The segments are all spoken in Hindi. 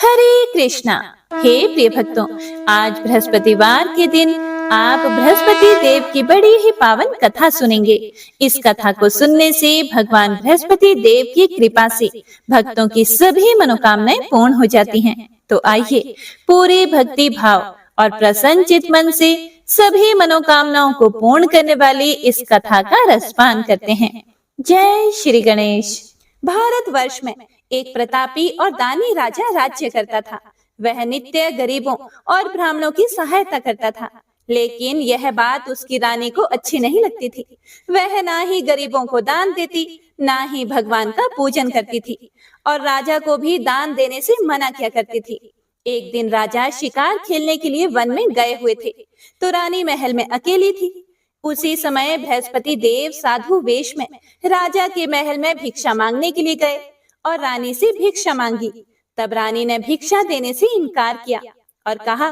हरे कृष्णा। हे प्रिय भक्तों, आज बृहस्पतिवार के दिन आप बृहस्पति देव की बड़ी ही पावन कथा सुनेंगे। इस कथा को सुनने से भगवान बृहस्पति देव की कृपा से भक्तों की सभी मनोकामनाएं पूर्ण हो जाती हैं। तो आइए पूरे भक्ति भाव और प्रसन्न चित मन से सभी मनोकामनाओं को पूर्ण करने वाली इस कथा का रसपान करते हैं। जय श्री गणेश। भारतवर्ष में एक प्रतापी और दानी राजा राज्य करता था। वह नित्य गरीबों और ब्राह्मणों की सहायता करता था, लेकिन यह बात उसकी रानी को अच्छी नहीं लगती थी। वह ना ही गरीबों को दान देती, ना ही भगवान का पूजन करती थी, और राजा को भी दान देने से मना किया करती थी। एक दिन राजा शिकार खेलने के लिए वन में गए हुए थे, तो रानी महल में अकेली थी। उसी समय बृहस्पति देव साधु वेश में राजा के महल में भिक्षा मांगने के लिए गए और रानी से भिक्षा मांगी। तब रानी ने भिक्षा देने से इनकार किया और कहा,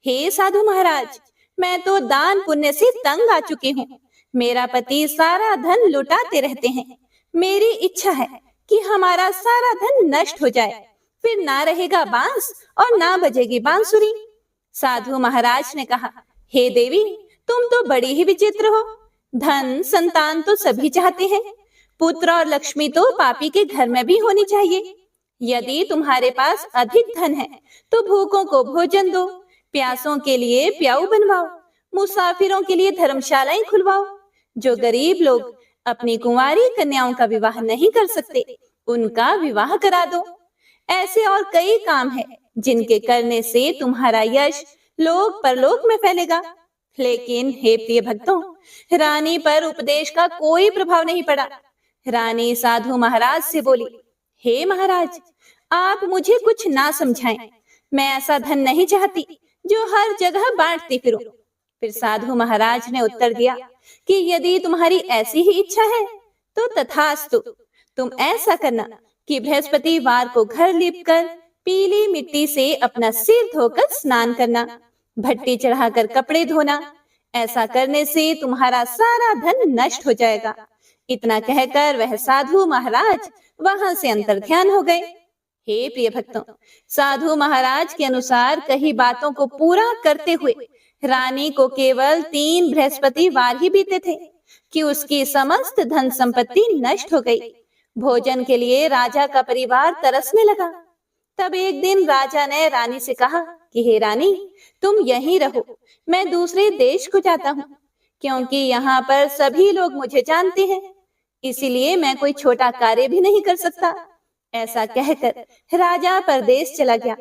हे साधु महाराज, मैं तो दान पुण्य से तंग आ चुकी हूँ। मेरा पति सारा धन लुटाते रहते हैं। मेरी इच्छा है कि हमारा सारा धन नष्ट हो जाए, फिर ना रहेगा बांस और ना बजेगी बांसुरी। साधु महाराज ने कहा, हे देवी, तुम तो बड़ी ही विचित्र हो। धन संतान तो सभी चाहते हैं, पुत्र और लक्ष्मी तो पापी के घर में भी होनी चाहिए। यदि तुम्हारे पास अधिक धन है तो भूखों को भोजन दो, प्यासों के लिए प्याऊ बनवाओ, मुसाफिरों के लिए धर्मशालाएं खुलवाओ। जो गरीब लोग अपनी कुंवारी कन्याओं का विवाह नहीं कर सकते, उनका विवाह करा दो। ऐसे और कई काम है जिनके करने से तुम्हारा यश लोक परलोक में फैलेगा। लेकिन हे प्रिय भक्तों, रानी पर उपदेश का कोई प्रभाव नहीं पड़ा। रानी साधु महाराज से बोली, हे महाराज, आप मुझे कुछ ना समझाएं। मैं ऐसा धन नहीं चाहती जो हर जगह बांटती फिरूं। फिर साधु महाराज ने उत्तर दिया कि यदि तुम्हारी ऐसी ही इच्छा है तो तथास्तु। तुम ऐसा करना कि बृहस्पतिवार को घर लीपकर पीली मिट्टी से अपना सिर धोकर स्नान करना, भट्टी चढ़ाकर कपड़े धोना। ऐसा करने से तुम्हारा सारा धन नष्ट हो जाएगा। इतना कहकर वह साधु महाराज वहां से अंतर्ध्यान हो गए। हे प्रिय भक्तों, साधु महाराज के अनुसार कही बातों को पूरा करते हुए रानी को केवल 3 बृहस्पतिवार ही बीते थे कि उसकी समस्त धन संपत्ति नष्ट हो गई। भोजन के लिए राजा का परिवार तरसने लगा। तब एक दिन राजा ने रानी से कहा कि हे रानी, तुम यहीं रहो, मैं दूसरे देश को जाता हूँ, क्योंकि यहाँ पर सभी लोग मुझे जानते हैं, इसीलिए मैं कोई छोटा कार्य भी नहीं कर सकता। ऐसा कहकर राजा परदेश चला गया।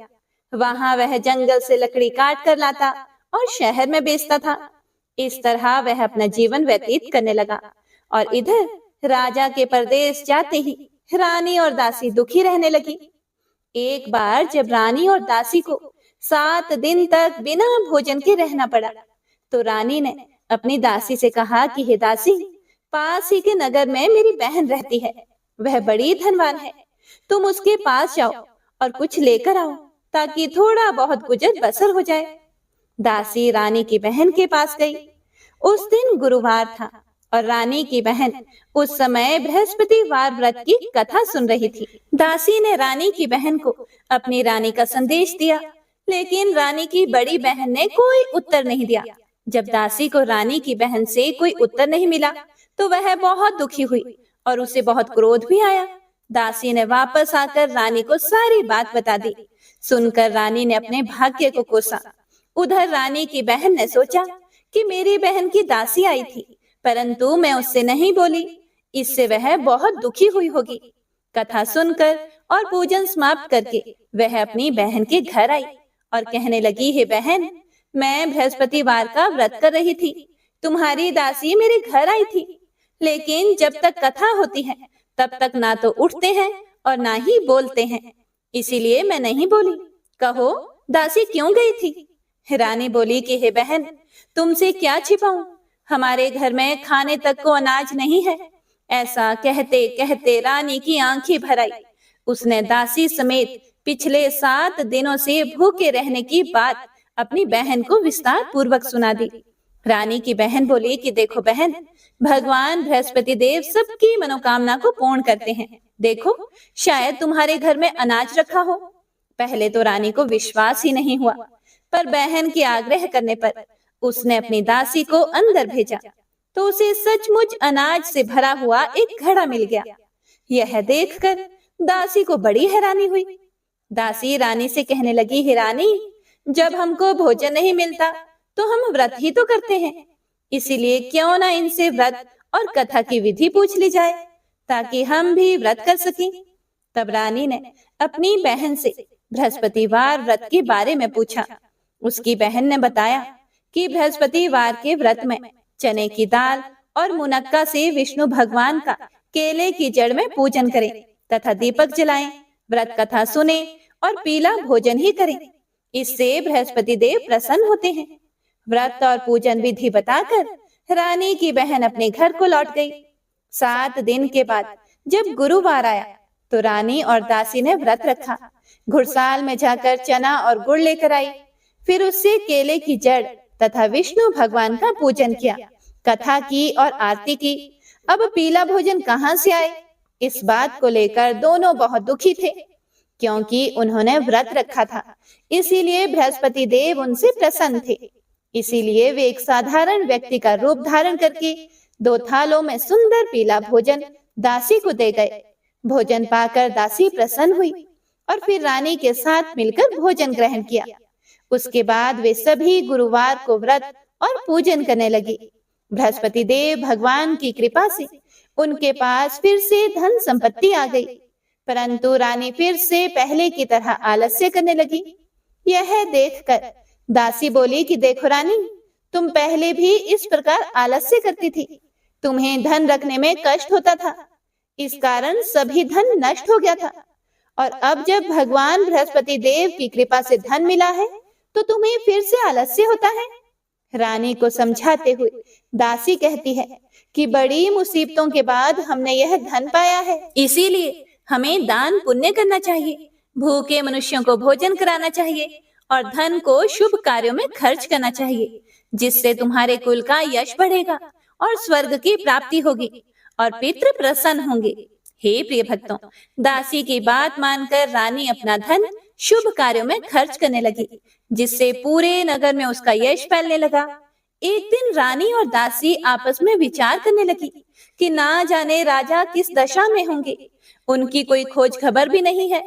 वहां वह जंगल से लकड़ी काट कर लाता और शहर में बेचता था। इस तरह वह अपना जीवन व्यतीत करने लगा। और इधर राजा के परदेश जाते ही रानी और दासी दुखी रहने लगी। एक बार जब रानी और दासी को 7 दिन तक बिना भोजन के रहना पड़ा, तो रानी ने अपनी दासी से कहा कि हे दासी, पास ही के नगर में मेरी बहन रहती है, वह बड़ी धनवान है। तुम उसके पास जाओ और कुछ लेकर आओ, ताकि थोड़ा बहुत गुजर बसर हो जाए। दासी रानी की बहन के पास गई। उस दिन गुरुवार था और रानी की बहन उस समय बृहस्पतिवार व्रत की कथा सुन रही थी। दासी ने रानी की बहन को अपनी रानी का संदेश दिया, लेकिन रानी की बड़ी बहन ने कोई उत्तर नहीं दिया। जब दासी को रानी की बहन से कोई उत्तर नहीं मिला, तो वह बहुत दुखी हुई और उसे बहुत क्रोध भी आया। दासी ने वापस आकर रानी को सारी बात बता दी। सुनकर रानी ने अपने भाग्य को कोसा। उधर रानी की बहन ने सोचा कि मेरी बहन की दासी आई थी, परंतु मैं उससे नहीं बोली, इससे वह बहुत दुखी हुई होगी। कथा सुनकर और पूजन समाप्त करके वह अपनी बहन के घर आई और कहने लगी, हे बहन, मैं बृहस्पतिवार का व्रत कर रही थी। तुम्हारी दासी मेरे घर आई थी, लेकिन जब तक कथा होती है तब तक ना तो उठते हैं और ना ही बोलते हैं, इसीलिए मैं नहीं बोली। कहो, दासी क्यों गई थी? रानी बोली कि हे बहन, तुमसे क्या छिपाऊं, हमारे घर में खाने तक को अनाज नहीं है। ऐसा कहते कहते रानी की आंखें भर आई। उसने दासी समेत पिछले 7 दिनों से भूखे रहने की बात अपनी बहन को विस्तार पूर्वक सुना दी। रानी की बहन बोली कि देखो बहन, भगवान बृहस्पति देव सबकी मनोकामना को पूर्ण करते हैं। देखो, शायद तुम्हारे घर में अनाज रखा हो। पहले तो रानी को विश्वास ही नहीं हुआ, पर बहन के आग्रह करने पर उसने अपनी दासी को अंदर भेजा तो उसे सचमुच अनाज से भरा हुआ एक घड़ा मिल गया। यह देखकर दासी को बड़ी हैरानी हुई। दासी रानी से कहने लगी, हे रानी, जब हमको भोजन नहीं मिलता तो हम व्रत ही तो करते हैं, इसीलिए क्यों ना इनसे व्रत और कथा की विधि पूछ ली जाए ताकि हम भी व्रत कर सकें। तब रानी ने अपनी बहन से बृहस्पतिवार व्रत के बारे में पूछा। उसकी बहन ने बताया कि बृहस्पतिवार के व्रत में चने की दाल और मुनक्का से विष्णु भगवान का केले की जड़ में पूजन करें तथा दीपक जलाएं, व्रत कथा सुने और पीला भोजन ही करें। इससे बृहस्पति देव प्रसन्न होते हैं। व्रत और पूजन विधि बताकर रानी की बहन अपने घर को लौट गई। 7 दिन के बाद जब गुरुवार आया तो रानी और दासी ने व्रत रखा। घुड़साल में जाकर चना और गुड़ लेकर आई, फिर उससे केले की जड़ तथा विष्णु भगवान का पूजन किया, कथा की और आरती की। अब पीला भोजन कहाँ से आए, इस बात को लेकर दोनों बहुत दुखी थे, क्योंकि उन्होंने व्रत रखा था, इसीलिए बृहस्पति देव उनसे प्रसन्न थे। इसीलिए वे एक साधारण व्यक्ति का रूप धारण करके 2 थालों में सुंदर पीला भोजन दासी को दे गए। भोजन पाकर दासी प्रसन्न हुई और फिर रानी के साथ मिलकर भोजन ग्रहण किया। उसके बाद वे सभी गुरुवार को व्रत और पूजन करने लगी। बृहस्पति देव भगवान की कृपा से उनके पास फिर से धन संपत्ति आ गई, परंतु रानी फिर से पहले की तरह आलस्य करने लगी। यह देखकर दासी बोली कि देखो रानी, तुम पहले भी इस प्रकार आलस्य करती थी, तुम्हें धन रखने में कष्ट होता था, इस कारण सभी धन नष्ट हो गया था, और अब जब भगवान बृहस्पति देव की कृपा से धन मिला है तो तुम्हें फिर से आलस्य होता है। रानी को समझाते हुए दासी कहती है कि बड़ी मुसीबतों के बाद हमने यह धन पाया है, इसीलिए हमें दान पुण्य करना चाहिए, भूखे मनुष्यों को भोजन कराना चाहिए और धन को शुभ कार्यों में खर्च करना चाहिए, जिससे तुम्हारे कुल का यश बढ़ेगा और स्वर्ग की प्राप्ति होगी और पितृ प्रसन्न होंगे। हे प्रिय भक्तों, दासी की बात मानकर रानी अपना धन शुभ कार्यों में खर्च करने लगी, जिससे पूरे नगर में उसका यश फैलने लगा। एक दिन रानी और दासी आपस में विचार करने लगी कि ना जाने राजा किस दशा में होंगे, उनकी कोई खोज खबर भी नहीं है।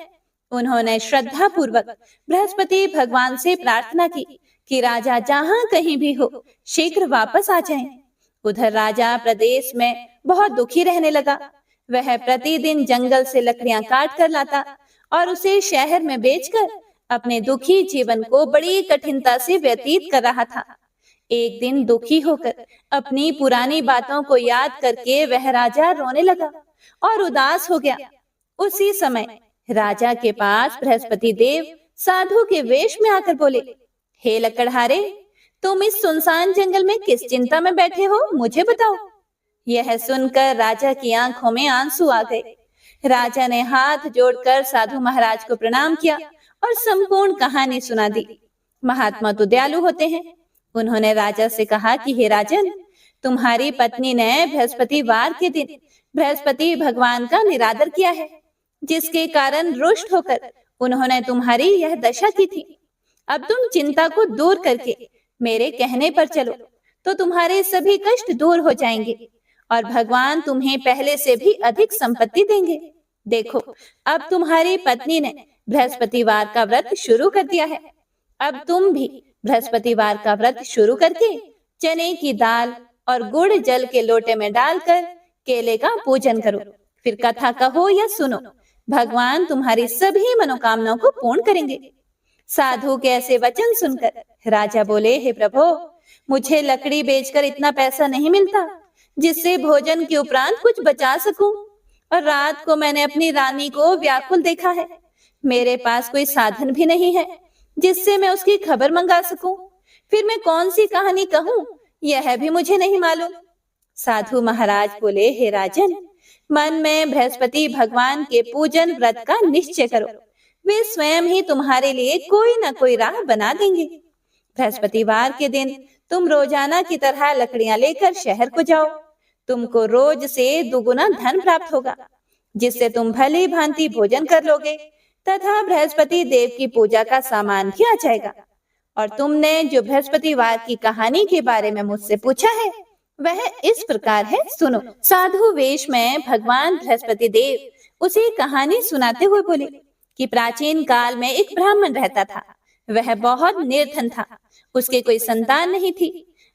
उन्होंने श्रद्धा पूर्वक बृहस्पति भगवान से प्रार्थना की कि राजा जहाँ कहीं भी हो शीघ्र वापस आ जाएं। उधर राजा प्रदेश में बहुत दुखी रहने लगा। वह प्रतिदिन जंगल से लकड़ियां काट कर लाता और उसे शहर में बेचकर अपने दुखी जीवन को बड़ी कठिनता से व्यतीत कर रहा था। एक दिन दुखी होकर अपनी पुरानी बातों को याद करके वह राजा रोने लगा और उदास हो गया। उसी समय राजा के पास बृहस्पति देव साधु के वेश में आकर बोले, हे लकड़हारे, तुम इस सुनसान जंगल में किस चिंता में बैठे हो, मुझे बताओ। यह सुनकर राजा की आंखों में आंसू आ गए। राजा ने हाथ जोड़कर साधु महाराज को प्रणाम किया और संपूर्ण कहानी सुना दी। महात्मा तो दयालु होते हैं। उन्होंने राजा से कहा कि हे राजन, तुम्हारी पत्नी ने बृहस्पतिवार के दिन बृहस्पति भगवान का निरादर किया है, जिसके कारण रुष्ट होकर उन्होंने तुम्हारी यह दशा की थी। अब तुम चिंता को दूर करके मेरे कहने पर चलो तो तुम्हारे सभी कष्ट दूर हो जाएंगे और भगवान तुम्हें पहले से भी अधिक संपत्ति देंगे। देखो, अब तुम्हारी पत्नी ने बृहस्पतिवार का व्रत शुरू कर दिया है। अब तुम भी बृहस्पतिवार का व्रत शुरू करके चने की दाल और गुड़ जल के लोटे में डालकर केले का पूजन करो, फिर कथा कहो या सुनो, भगवान तुम्हारी सभी मनोकामनाओं को पूर्ण करेंगे। साधु के ऐसे वचन सुनकर राजा बोले, हे प्रभु, मुझे लकड़ी बेचकर इतना पैसा नहीं मिलता जिससे भोजन के उपरांत कुछ बचा सकूं, और रात को मैंने अपनी रानी को व्याकुल देखा है। मेरे पास कोई साधन भी नहीं है जिससे मैं उसकी खबर मंगा सकूं। फिर मैं कौन सी कहानी कहूं, यह भी मुझे नहीं मालूम। साधु महाराज बोले, हे राजन, मन में बृहस्पति भगवान के पूजन व्रत का निश्चय करो, वे स्वयं ही तुम्हारे लिए कोई ना कोई राह बना देंगे। बृहस्पतिवार के दिन तुम रोजाना की तरह लकड़ियां लेकर शहर को जाओ। तुमको रोज से दुगुना धन प्राप्त होगा, जिससे तुम भली भांति भोजन कर लोगे तथा बृहस्पति देव की पूजा का सामान भी आ जाएगा। और तुमने जो बृहस्पतिवार की कहानी के बारे में मुझसे पूछा है वह इस प्रकार है, सुनो। साधु वेश में भगवान बृहस्पति देव उसे कहानी सुनाते हुए बोले कि प्राचीन काल में एक ब्राह्मण रहता था। वह बहुत निर्धन था, उसके कोई संतान नहीं थी।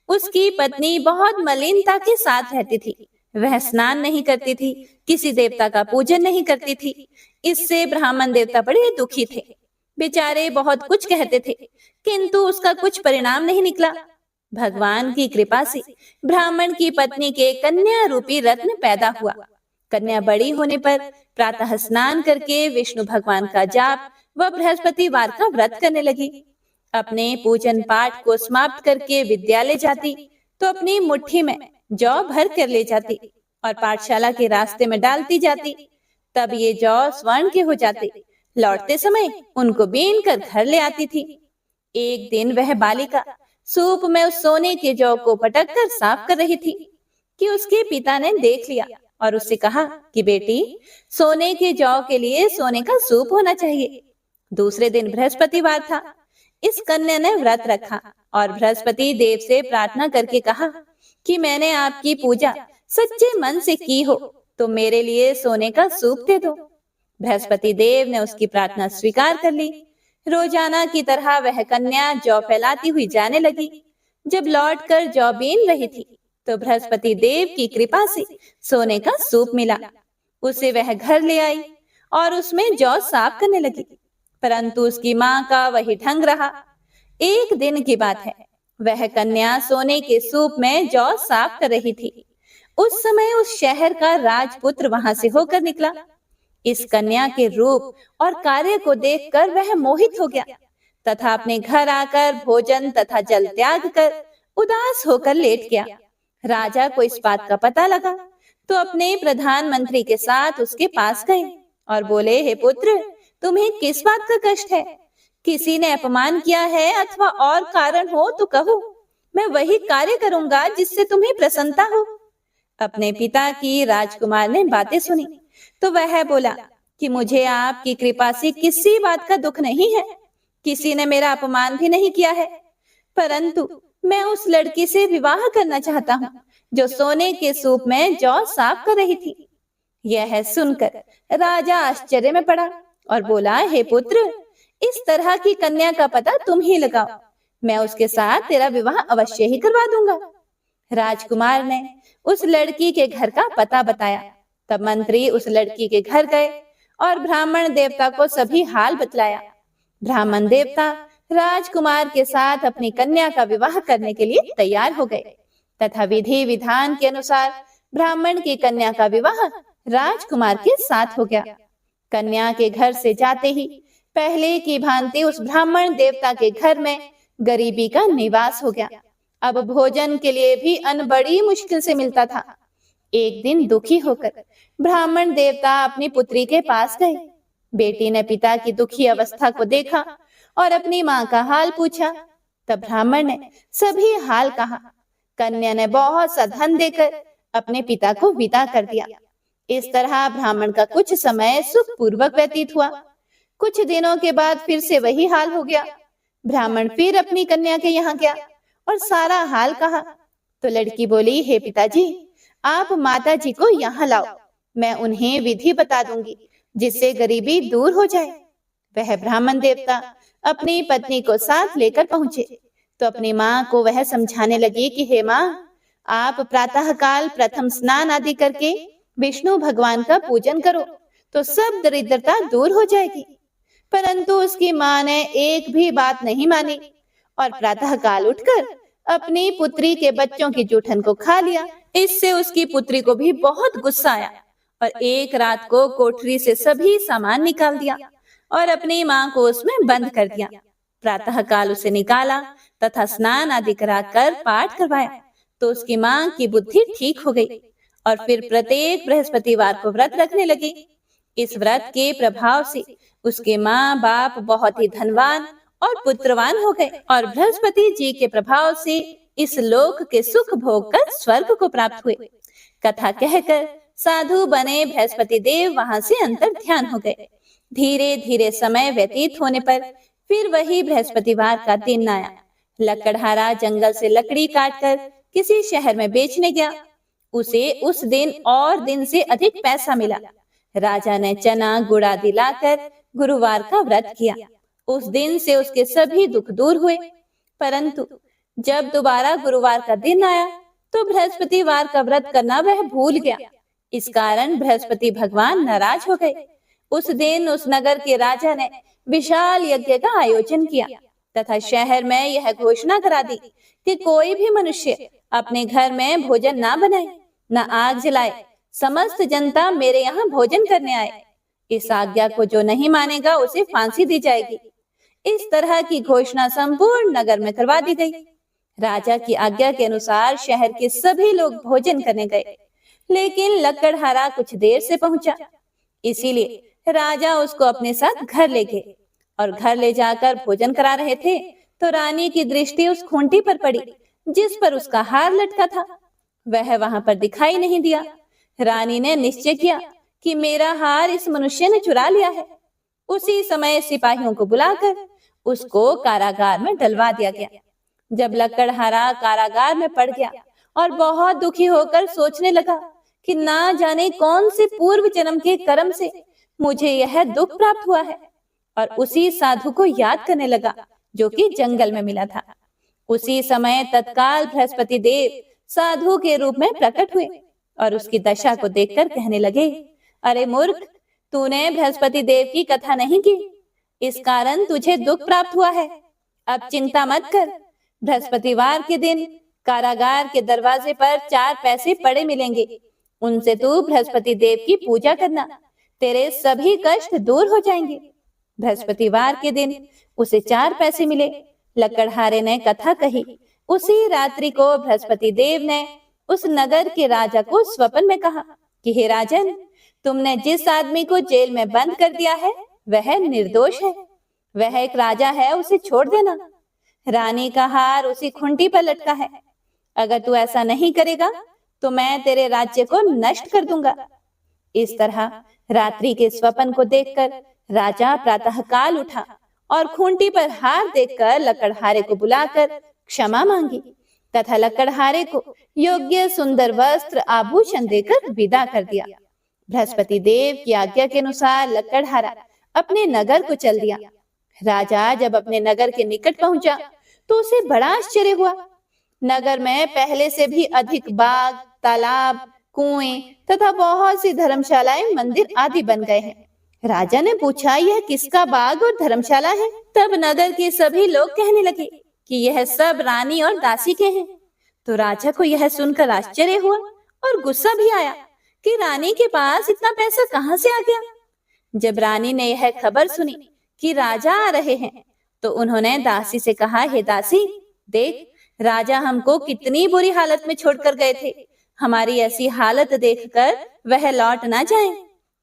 उसकी पत्नी बहुत मलिनता के साथ रहती थी। वह स्नान नहीं करती थी, किसी देवता का पूजन नहीं करती थी। इससे ब्राह्मण देवता बड़े दुखी थे। बेचारे बहुत कुछ कहते थे, किंतु उसका कुछ परिणाम नहीं निकला। भगवान की कृपा से ब्राह्मण की पत्नी के कन्या रूपी रत्न पैदा हुआ। कन्या बड़ी होने पर प्रातः स्नान करके विष्णु भगवान का जाप व बृहस्पतिवार का व्रत करने लगी। अपने पूजन पाठ को समाप्त करके विद्यालय जाती तो अपनी मुट्ठी में जौ भर कर ले जाती और पाठशाला के रास्ते में डालती जाती। तब ये जौ स्वर्ण के हो जाते। लौटते समय उनको बीन कर घर ले आती थी। एक दिन वह बालिका सूप में उस सोने के जौ को पटक कर साफ कर रही थी कि उसके पिता ने देख लिया और उससे कहा कि बेटी, सोने के जौ के लिए सोने का सूप होना चाहिए। दूसरे दिन बृहस्पतिवार था। इस कन्या ने व्रत रखा और बृहस्पति देव से प्रार्थना करके कहा कि मैंने आपकी पूजा सच्चे मन से की हो तो मेरे लिए सोने का सूप दे दो। बृहस्पति देव ने उसकी प्रार्थना स्वीकार कर ली। रोजाना की तरह वह कन्या जौ फैलाती हुई जाने लगी। जब लौटकर जौ बीन रही थी तो बृहस्पति देव की कृपा से सोने का सूप मिला। उसे वह घर ले आई और उसमें जौ साफ करने लगी, परंतु उसकी माँ का वही ढंग रहा। एक दिन की बात है, वह कन्या सोने के सूप में जौ साफ कर रही थी। उस समय उस शहर का राजपुत्र वहां से होकर निकला। इस कन्या के रूप और कार्य को देखकर वह मोहित हो गया तथा अपने घर आकर भोजन तथा जल त्याग कर उदास होकर लेट गया। राजा को इस बात का पता लगा तो अपने प्रधानमंत्री के साथ उसके पास गए और बोले, हे पुत्र, तुम्हें किस बात का कष्ट है? किसी ने अपमान किया है अथवा और कारण हो तो कहो, मैं वही कार्य करूंगा जिससे तुम्हें प्रसन्नता हो। अपने पिता की राजकुमार ने बातें सुनी तो वह बोला कि मुझे आपकी कृपा से किसी बात का दुख नहीं है। किसी ने मेरा अपमान भी नहीं किया है, परंतु मैं उस लड़की से विवाह करना चाहता हूँ जो सोने के सूप में जौ साफ कर रही थी। यह सुनकर राजा आश्चर्य में पड़ा और बोला, हे पुत्र, इस तरह की कन्या का पता तुम ही लगाओ, मैं उसके साथ तेरा विवाह अवश्य ही करवा दूंगा। राजकुमार ने उस लड़की के घर का पता बताया। तब मंत्री उस लड़की के घर गए और ब्राह्मण देवता को सभी हाल बतलाया। ब्राह्मण देवता राजकुमार के साथ अपनी कन्या का विवाह करने के लिए तैयार हो गए तथा विधि विधान के अनुसार ब्राह्मण की कन्या का विवाह राजकुमार के साथ हो गया। कन्या के घर से जाते ही पहले की भांति उस ब्राह्मण देवता के घर में गरीबी का निवास हो गया। अब भोजन के लिए भी अन्न बड़ी मुश्किल से मिलता था। एक दिन दुखी होकर ब्राह्मण देवता अपनी पुत्री के पास गए। बेटी ने पिता की दुखी अवस्था को देखा और अपनी माँ का हाल पूछा। तब ब्राह्मण ने सभी हाल कहा। कन्या ने बहुत सा धन देकर अपने पिता को विदा कर दिया। इस तरह ब्राह्मण का कुछ समय सुखपूर्वक व्यतीत हुआ। कुछ दिनों के बाद फिर से वही हाल हो गया। ब्राह्मण फिर अपनी कन्या के यहाँ गया और सारा हाल कहा तो लड़की बोली, हे पिताजी, आप माता जी को यहाँ लाओ, मैं उन्हें विधि बता दूंगी जिससे गरीबी दूर हो जाए। वह ब्राह्मण देवता अपनी पत्नी को साथ लेकर पहुंचे तो अपनी माँ को वह समझाने लगी कि हे माँ, आप प्रातः काल प्रथम स्नान आदि करके विष्णु भगवान का पूजन करो तो सब दरिद्रता दूर हो जाएगी। परंतु उसकी माँ ने एक भी बात नहीं मानी और प्रातः काल उठकर अपनी पुत्री के बच्चों की जूठन को खा लिया। इससे उसकी पुत्री को भी बहुत गुस्सा आया और एक रात को कोठरी से सभी सामान निकाल दिया और अपनी माँ को उसमें बंद कर दिया। प्रातः काल उसे निकाला तथा स्नान आदि कराकर पाठ करवाया तो उसकी माँ की बुद्धि ठीक हो गई और फिर प्रत्येक बृहस्पतिवार को व्रत रखने लगी। इस व्रत के प्रभाव से उसके माँ बाप बहुत ही धनवान और पुत्रवान हो गए और बृहस्पति जी के प्रभाव से इस लोक के सुख भोग कर स्वर्ग को प्राप्त हुए। कथा कहकर साधु बने बृहस्पति देव वहां से अंतर ध्यान हो गए। धीरे धीरे समय व्यतीत होने पर फिर वही बृहस्पतिवार का दिन आया। लकड़हारा जंगल से लकड़ी काटकर किसी शहर में बेचने गया। उसे उस दिन और दिन से अधिक पैसा मिला। राजा ने चना गुड़ आदि लाकर गुरुवार का व्रत किया। उस दिन से उसके सभी दुख दूर हुए। परंतु जब दोबारा गुरुवार का दिन आया तो बृहस्पतिवार का व्रत करना वह भूल गया। इस कारण बृहस्पति भगवान नाराज हो गए। उस दिन उस नगर के राजा ने विशाल यज्ञ का आयोजन किया तथा शहर में यह घोषणा करा दी कि कोई भी मनुष्य अपने घर में भोजन ना बनाए, न आग जलाए। समस्त जनता मेरे यहाँ भोजन करने आए। इस आज्ञा को जो नहीं मानेगा उसे फांसी दी जाएगी। इस तरह की घोषणा संपूर्ण नगर में करवा दी गई। राजा की आज्ञा के अनुसार शहर के सभी लोग भोजन करने गए, लेकिन लकड़हारा कुछ देर से पहुंचा। इसीलिए राजा उसको अपने साथ घर ले गए और घर ले जाकर भोजन करा रहे थे तो रानी की दृष्टि उस खूंटी पर पड़ी जिस पर उसका हार लटका था। वह वहां पर दिखाई नहीं दिया। रानी ने निश्चय किया कि मेरा हार इस मनुष्य ने चुरा लिया है। उसी समय सिपाहियों को बुलाकर उसको कारागार में डलवा दिया गया। जब लकड़हारा कारागार में पड़ गया और बहुत दुखी होकर सोचने लगा कि ना जाने कौन से पूर्व जन्म के कर्म से मुझे यह दुख प्राप्त हुआ है, और उसी साधु को याद करने लगा जो कि जंगल में मिला था। उसी समय तत्काल बृहस्पति देव साधु के रूप में प्रकट हुए और उसकी दशा को देखकर कहने लगे, अरे मूर्ख, तूने बृहस्पति देव की कथा नहीं की, इस कारण तुझे दुख प्राप्त हुआ है। अब चिंता मत कर। बृहस्पतिवार के दिन कारागार के दरवाजे पर 4 पैसे पड़े मिलेंगे। उनसे तू बृहस्पति देव की पूजा करना, तेरे सभी कष्ट दूर हो जाएंगे। बृहस्पतिवार के दिन उसे 4 पैसे मिले। लकड़हारे ने कथा कही। उसी रात्रि को बृहस्पति देव ने उस नगर के राजा को स्वप्न में कहा कि हे राजन, तुमने जिस आदमी को जेल में बंद कर दिया है वह निर्दोष है। वह एक राजा है, उसे छोड़ देना। रानी का हार उसी खूंटी पर लटका है। अगर तू ऐसा नहीं करेगा तो मैं तेरे राज्य को नष्ट कर दूंगा। इस तरह रात्रि के स्वप्न को देखकर राजा प्रातःकाल उठा और खूंटी पर हार देखकर लकड़हारे को बुलाकर क्षमा मांगी तथा लकड़हारे को योग्य सुंदर वस्त्र आभूषण देकर विदा कर दिया। बृहस्पति देव की आज्ञा के अनुसार लकड़हारा अपने नगर को चल दिया। राजा जब अपने नगर के निकट पहुंचा तो उसे बड़ा आश्चर्य हुआ। नगर में पहले से भी अधिक बाग, तालाब, कुएं तथा बहुत सी धर्मशालाएं, मंदिर आदि बन गए हैं। राजा ने पूछा, यह किसका बाग और धर्मशाला है? तब नगर के सभी लोग कहने लगे कि यह सब रानी और दासी के हैं। तो राजा को यह सुनकर आश्चर्य हुआ और गुस्सा भी आया कि रानी के पास इतना पैसा कहां से आ गया। जब रानी ने यह खबर सुनी कि राजा आ रहे हैं तो उन्होंने दासी से कहा, हे दासी, देख, राजा हमको कितनी बुरी हालत में छोड़कर गए थे। हमारी ऐसी हालत देखकर वह लौट ना जाए,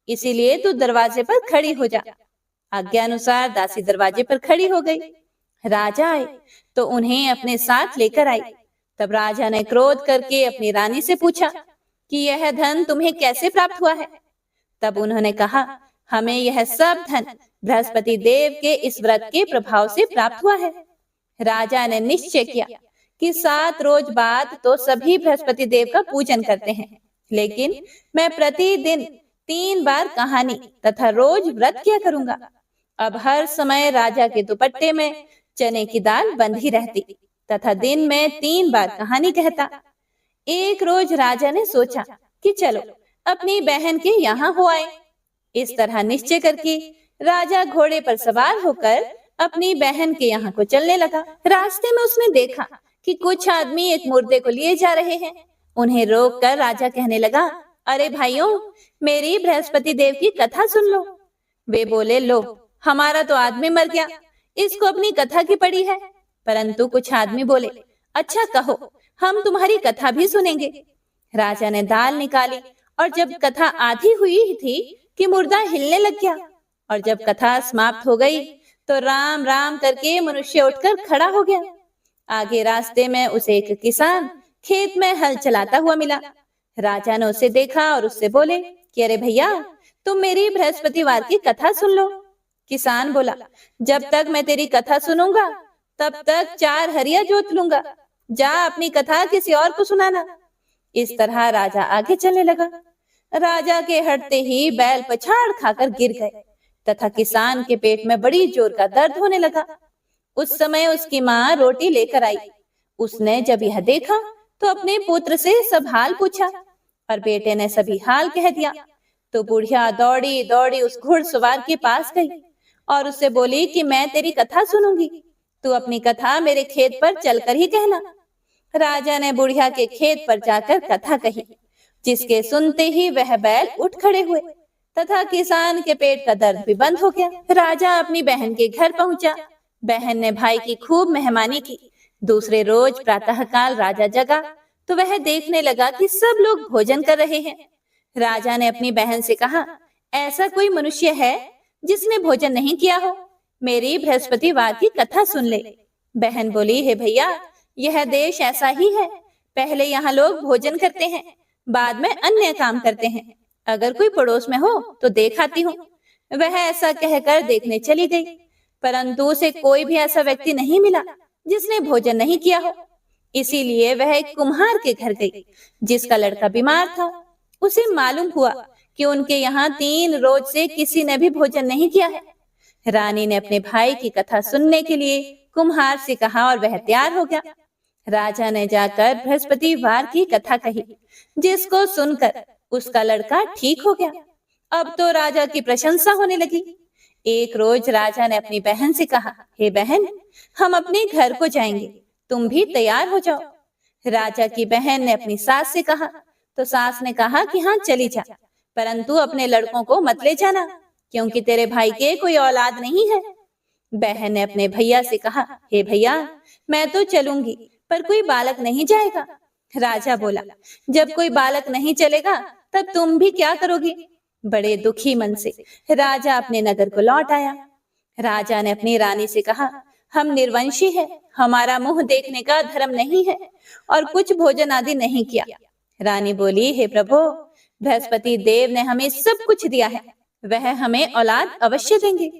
इसीलिए तू दरवाजे पर खड़ी हो जा। आज्ञा अनुसार दासी दरवाजे पर खड़ी हो गई। राजा आए तो उन्हें अपने साथ लेकर आई। तब राजा ने क्रोध करके अपनी रानी से पूछा कि यह धन तुम्हें कैसे प्राप्त हुआ है? तब उन्होंने कहा, हमें यह सब धन बृहस्पति देव के इस व्रत के प्रभाव से प्राप्त हुआ है। राजा ने निश्चय किया कि 7 रोज बाद तो सभी बृहस्पति देव का पूजन करते हैं, लेकिन मैं प्रतिदिन 3 बार कहानी तथा रोज व्रत किया करूंगा। अब हर समय राजा के दुपट्टे में चने की दाल बंधी रहती तथा दिन में 3 बार कहानी कहता। एक रोज राजा ने सोचा कि चलो अपनी बहन के यहाँ हो आए। इस तरह निश्चय करके राजा घोड़े पर सवार होकर अपनी बहन के यहाँ को चलने लगा। रास्ते में उसने देखा कि कुछ आदमी एक मुर्दे को लिए जा रहे हैं। उन्हें रोककर राजा कहने लगा, अरे भाइयों, मेरी बृहस्पति देव की कथा सुन लो। वे बोले, लो, हमारा तो आदमी मर गया, इसको अपनी कथा की पड़ी है। परंतु कुछ आदमी बोले, अच्छा कहो, हम तुम्हारी कथा भी सुनेंगे। राजा ने दाल निकाली और जब कथा आधी हुई थी कि मुर्दा हिलने लग गया, और जब कथा समाप्त हो गई तो राम राम करके मनुष्य उठकर खड़ा हो गया। आगे रास्ते में उसे एक किसान खेत में हल चलाता हुआ मिला। राजा ने उसे देखा और उससे बोले कि अरे भैया, तुम मेरी बृहस्पतिवार की कथा सुन लो। किसान बोला, जब तक मैं तेरी कथा सुनूंगा तब तक 4 हरिया जोत लूंगा। जा अपनी कथा किसी और को सुनाना। इस तरह राजा आगे चलने लगा। राजा के हटते ही बैल पछाड़ खाकर गिर गए तथा किसान के पेट में बड़ी जोर का दर्द होने लगा। उस समय उसकी माँ रोटी लेकर आई। उसने जब यह देखा तो अपने पुत्र से सब हाल पूछा और बेटे ने सभी हाल कह दिया। तो बुढ़िया दौड़ी दौड़ी उस घुड़सवार के पास गई और उससे बोली कि मैं तेरी कथा सुनूंगी, तू अपनी कथा मेरे खेत पर चलकर ही कहना। राजा ने बुढ़िया के खेत पर जाकर कथा कही, जिसके सुनते ही वह बैल उठ खड़े हुए तथा किसान के पेट का दर्द भी बंद हो गया। राजा अपनी बहन के घर पहुंचा। बहन ने भाई की खूब मेहमानी की। दूसरे रोज प्रातःकाल राजा जगा तो वह देखने लगा कि सब लोग भोजन कर रहे हैं। राजा ने अपनी बहन से कहा, ऐसा कोई मनुष्य है जिसने भोजन नहीं किया हो? मेरी बृहस्पतिवार की कथा सुन ले। बहन बोली, हे भैया, यह देश ऐसा ही है। पहले यहाँ लोग भोजन करते हैं, बाद में अन्य काम करते हैं। अगर कोई पड़ोस में हो तो देख आती हूँ। वह ऐसा कहकर देखने चली गई, परंतु उसे कोई भी ऐसा व्यक्ति नहीं मिला जिसने भोजन नहीं किया हो। इसीलिए वह एक कुम्हार के घर गई, जिसका लड़का बीमार था। उसे मालूम हुआ कि उनके यहाँ 3 रोज से किसी ने भी भोजन नहीं किया है। रानी ने अपने भाई की कथा सुनने के लिए कुम्हार से कहा और वह तैयार हो गया। राजा ने जाकर बृहस्पतिवार की कथा कही, जिसको सुनकर उसका लड़का ठीक हो गया। अब तो राजा की प्रशंसा होने लगी। एक रोज राजा ने अपनी बहन से कहा, हे बहन, हम अपने घर को जाएंगे, तुम भी तैयार हो जाओ। राजा की बहन ने अपनी सास से कहा तो सास ने कहा कि हाँ चली जा, परंतु अपने लड़कों को मत ले जाना, क्योंकि तेरे भाई के कोई औलाद नहीं है। बहन ने अपने भैया से कहा, हे भैया, मैं तो चलूंगी, पर कोई बालक नहीं जाएगा। राजा बोला, जब कोई बालक नहीं चलेगा तब तुम भी क्या करोगी? बड़े दुखी मन से राजा अपने नगर को लौट आया। राजा ने अपनी रानी से कहा, हम निर्वंशी हैं, हमारा मुंह देखने का धर्म नहीं है और कुछ भोजन आदि नहीं किया। रानी बोली, हे प्रभु, बृहस्पति देव ने हमें सब कुछ दिया है, वह हमें औलाद अवश्य देंगे।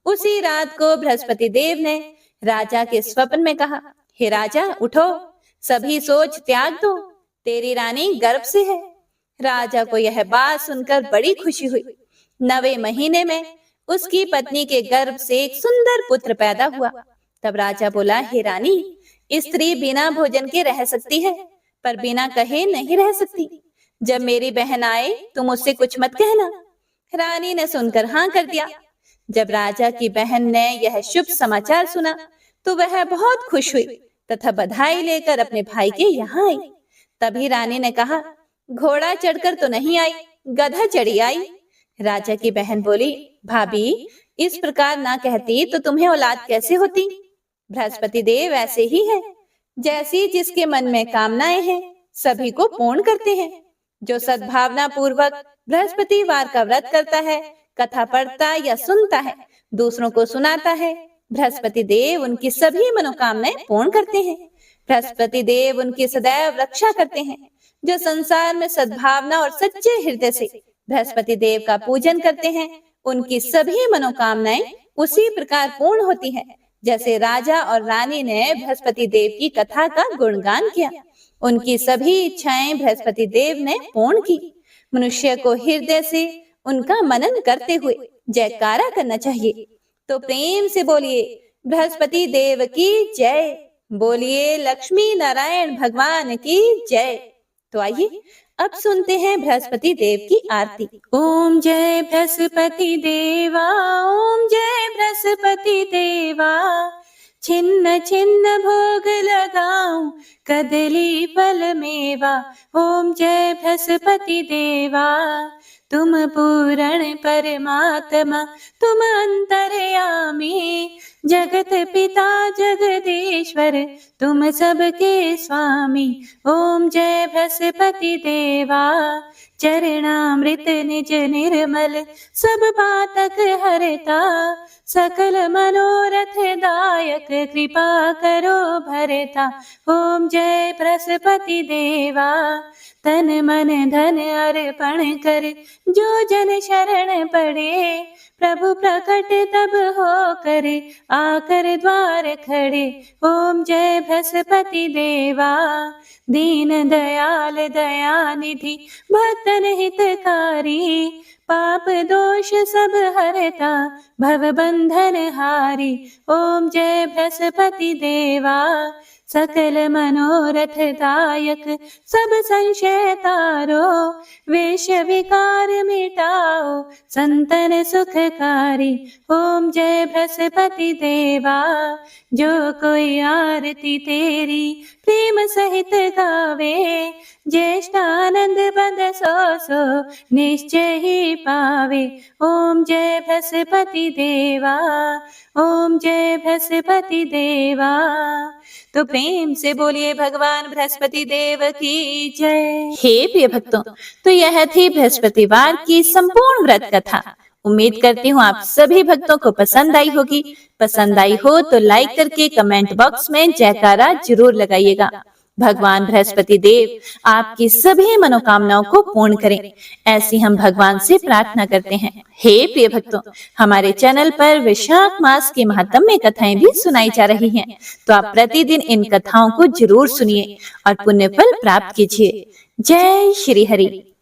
उसी रात को बृहस्पति देव ने राजा के स्वप्न में कहा, हे राजा, उठो, सभी सोच त्याग दो, तेरी रानी गर्भ से है। राजा को यह बात सुनकर बड़ी खुशी हुई। 9वें महीने में उसकी पत्नी के गर्भ से एक सुंदर पुत्र पैदा हुआ। तब राजा बोला, हे रानी, स्त्री बिना भोजन के रह सकती है, पर बिना कहे नहीं रह सकती। जब मेरी बहन आए तुम उससे कुछ मत कहना। रानी ने सुनकर हाँ कर दिया। जब राजा की बहन ने यह शुभ समाचार सुना तो वह बहुत खुश हुई तथा बधाई लेकर अपने भाई के यहाँ आई। तभी रानी ने कहा, घोड़ा चढ़कर तो नहीं आई, गधा चढ़ी आई। राजा की बहन बोली, भाभी, इस प्रकार ना कहती तो तुम्हें औलाद कैसे होती? बृहस्पति देव ऐसे ही है, जैसी जिसके मन में कामनाएं हैं सभी को पूर्ण करते हैं। जो सद्भावना पूर्वक बृहस्पतिवार का व्रत करता है, कथा पढ़ता या सुनता है, दूसरों को सुनाता है, बृहस्पति देव उनकी सभी मनोकामनाएं पूर्ण करते हैं। बृहस्पति देव उनकी सदैव रक्षा करते हैं। जो संसार में सद्भावना और सच्चे हृदय से बृहस्पति देव का पूजन करते हैं, उनकी सभी मनोकामनाएं उसी प्रकार पूर्ण होती हैं, जैसे राजा और रानी ने बृहस्पति देव की कथा का गुणगान किया। उनकी सभी इच्छाएं बृहस्पति देव ने पूर्ण की। मनुष्य को हृदय से उनका मनन करते हुए जयकारा करना चाहिए। तो प्रेम से बोलिए, बृहस्पति देव की जय। बोलिए, लक्ष्मी नारायण भगवान की जय। तो आइए अब सुनते हैं बृहस्पति देव की आरती। ओम जय बृहस्पति देवा, ओम जय बृहस्पति देवा, छिन्न छिन्न भोग लगाऊं कदली फल मेवा। ओम जय बृहस्पति देवा, तुम पूर्ण परमात्मा, तुम अंतर्यामी, जगत पिता जगदीश्वर, तुम सबके स्वामी। ओम जय बृहस्पति देवा, चरणामृत निज निर्मल, सब पातक हरता, सकल मनोरथ दायक, कृपा करो भरता। ओम जय बृहस्पति देवा, तन मन धन अर्पण कर जो जन शरण पड़े, प्रभु प्रकट तब हो करे आकर द्वार खड़े। ओम जय बृहस्पति देवा, दीन दयाल दयानिधि, भक्तन हितकारी, पाप दोष सब हरता, भव बंधन हारी। ओम जय बृहस्पति देवा, सकल मनोरथ दायक, सब संशय तारो, वेश विकार मिटाओ, संतन सुखकारी। ओम जय बृहस्पति देवा, जो कोई आरती तेरी प्रेम सहित गावे, ज्येष्ठानंद बंद सो निश्चय ही पावे। ओम जय बृहस्पति देवा, ओम जय बृहस्पति देवा। तो प्रेम से बोलिए भगवान बृहस्पति देव की जय। हे प्रिय भक्तों, तो यह थी बृहस्पतिवार की संपूर्ण व्रत कथा। उम्मीद करती हूँ आप सभी भक्तों को पसंद आई होगी। पसंद आई हो तो लाइक करके कमेंट बॉक्स में जयकारा जरूर लगाइएगा। भगवान बृहस्पति देव आपकी सभी मनोकामनाओं को पूर्ण करें, ऐसी हम भगवान से प्रार्थना करते हैं। हे प्रिय भक्तों, हमारे चैनल पर वैशाख मास के महात्म्य कथाएं भी सुनाई जा रही हैं, तो आप प्रतिदिन इन कथाओं को जरूर सुनिए और पुण्य फल प्राप्त कीजिए। जय श्री हरि।